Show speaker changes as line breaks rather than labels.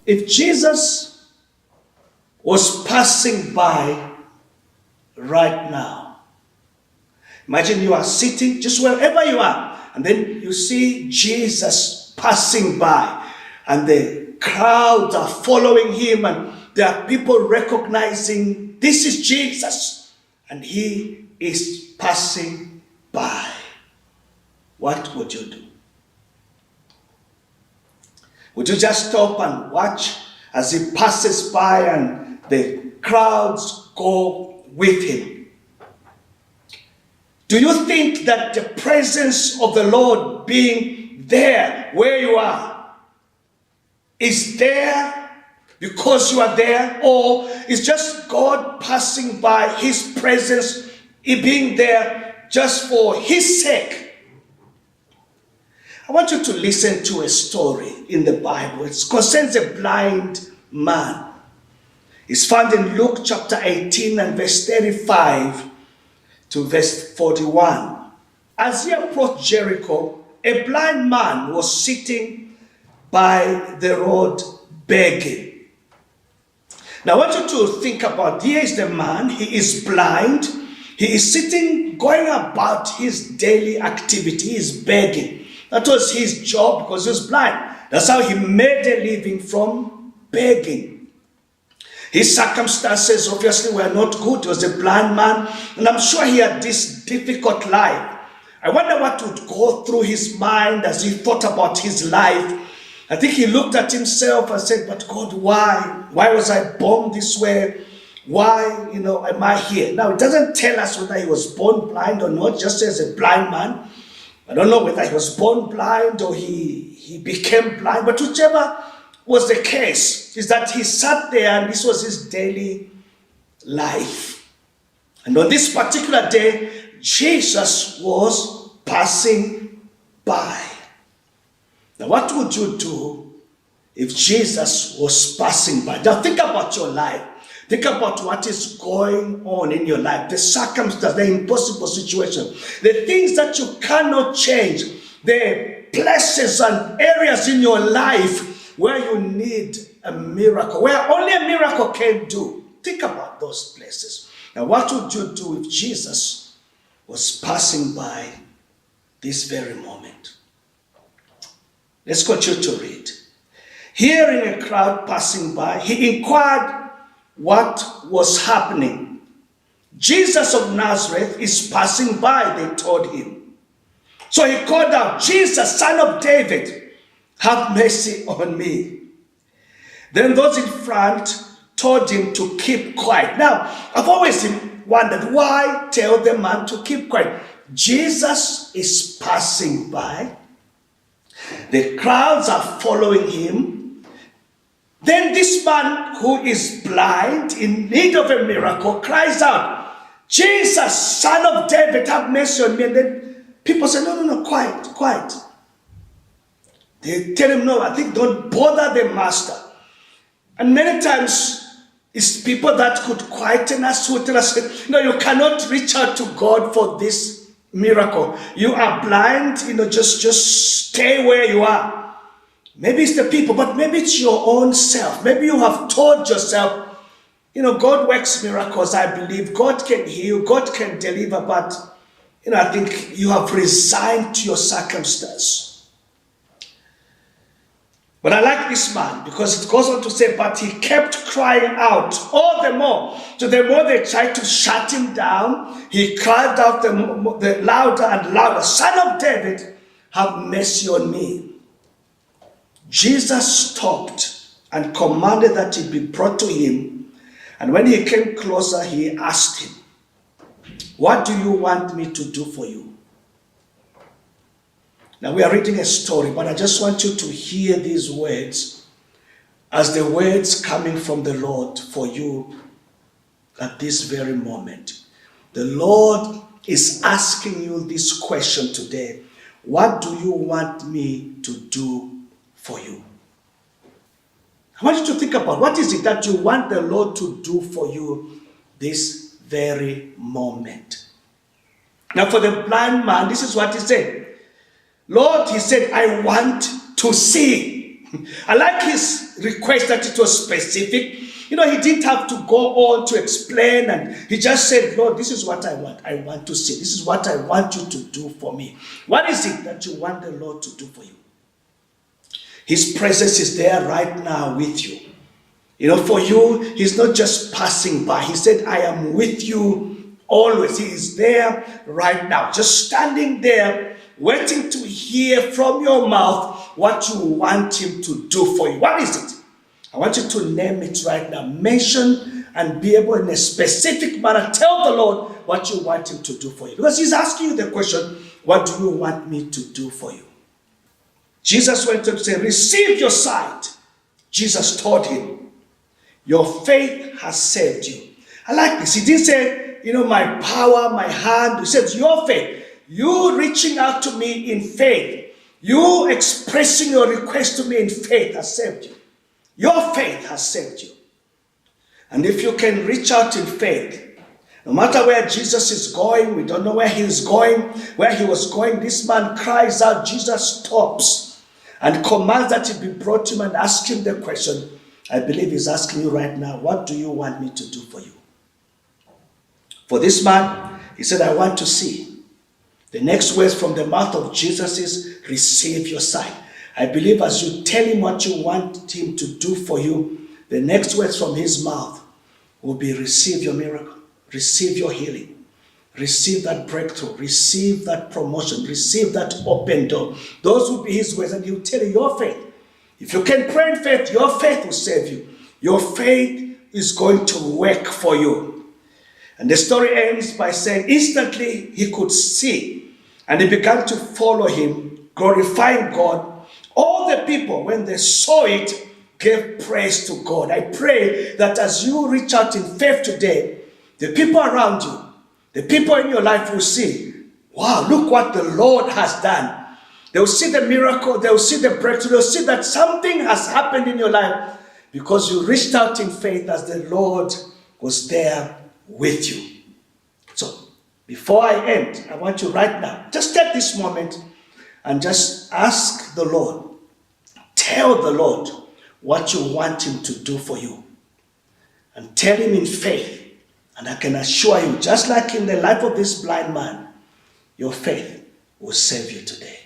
If Jesus was passing by right now, imagine you are sitting just wherever you are, and then you see Jesus passing by, and the crowds are following him, and there are people recognizing this is Jesus, and he is passing by. What would you do? Would you just stop and watch as he passes by and the crowds go with him? Do you think that the presence of the Lord being there where you are is there because you are there, or is just God passing by, his presence being there just for his sake? I want you to listen to a story in the Bible. It concerns a blind man. It's found in Luke chapter 18 and verse 35 to verse 41. As he approached Jericho, a blind man was sitting by the road begging. Now I want you to think about, here is the man, he is blind, he is sitting, going about his daily activity, he is begging. That was his job because he was blind. That's how he made a living, from begging. His circumstances obviously were not good. He was a blind man, and I'm sure he had this difficult life. I wonder what would go through his mind as he thought about his life. I think he looked at himself and said, but God, why? Why was I born this way? Why, am I here? Now, it doesn't tell us whether he was born blind or not, just says a blind man. I don't know whether he was born blind or he became blind, but whichever was the case, is that he sat there and this was his daily life. And on this particular day, Jesus was passing by. Now, what would you do if Jesus was passing by? Now, think about your life. Think about what is going on in your life, the circumstance, the impossible situation, the things that you cannot change, the places and areas in your life where you need a miracle, where only a miracle can do. Think about those places. Now, what would you do if Jesus was passing by this very moment? Let's continue to read. Hearing a crowd passing by, he inquired what was happening. Jesus of Nazareth is passing by, they told him. So he called out, Jesus, son of David, have mercy on me. Then those in front told him to keep quiet. Now, I've always wondered, why tell the man to keep quiet? Jesus is passing by. The crowds are following him. Then this man who is blind, in need of a miracle, cries out, Jesus, son of David, have mercy on me. And then people say, no, quiet. They tell him, no, I think don't bother the master. And many times, it's people that could quieten us, who tell us, no, you cannot reach out to God for this miracle. You are blind, just stay where you are. Maybe it's the people, but maybe it's your own self. Maybe you have told yourself, God works miracles, I believe. God can heal, God can deliver, but, I think you have resigned to your circumstance. But I like this man because it goes on to say, but he kept crying out all the more. So the more they tried to shut him down, he cried out the louder and louder, Son of David, have mercy on me. Jesus stopped and commanded that he be brought to him. And when he came closer, he asked him, what do you want me to do for you? Now we are reading a story, but I just want you to hear these words as the words coming from the Lord for you at this very moment. The Lord is asking you this question today. What do you want me to do for you? I want you to think about, what is it that you want the Lord to do for you this very moment? Now for the blind man, this is what he said. Lord, he said, I want to see. I like his request that it was specific. He didn't have to go on to explain, and he just said, Lord, this is what I want. I want to see. This is what I want you to do for me. What is it that you want the Lord to do for you? His presence is there right now with you. For you, he's not just passing by. He said, I am with you always. He is there right now, just standing there, waiting to hear from your mouth what you want him to do for you. What is it? I want you to name it right now. Mention and be able in a specific manner, tell the Lord what you want him to do for you. Because he's asking you the question, what do you want me to do for you? Jesus went on to say, receive your sight. Jesus told him, your faith has saved you. I like this. He didn't say, my power, my hand. He said, your faith. You reaching out to me in faith. You expressing your request to me in faith has saved you. Your faith has saved you. And if you can reach out in faith, no matter where Jesus is going, we don't know where he is going, where he was going, this man cries out, Jesus stops and commands that he be brought to him and ask him the question. I believe he's asking you right now, what do you want me to do for you? For this man, he said, I want to see. The next words from the mouth of Jesus is, receive your sight. I believe as you tell him what you want him to do for you, the next words from his mouth will be, receive your miracle, receive your healing, receive that breakthrough, receive that promotion, receive that open door. Those will be his words, and he'll tell you your faith. If you can pray in faith, your faith will save you. Your faith is going to work for you. And the story ends by saying, instantly he could see, and he began to follow him, glorifying God. All the people, when they saw it, gave praise to God. I pray that as you reach out in faith today, the people around you, the people in your life will see, wow, look what the Lord has done. They will see the miracle, they will see the breakthrough, they will see that something has happened in your life because you reached out in faith as the Lord was there with you. So, before I end, I want you right now, just take this moment and just ask the Lord, tell the Lord what you want him to do for you. And tell him in faith. And I can assure you, just like in the life of this blind man, your faith will save you today.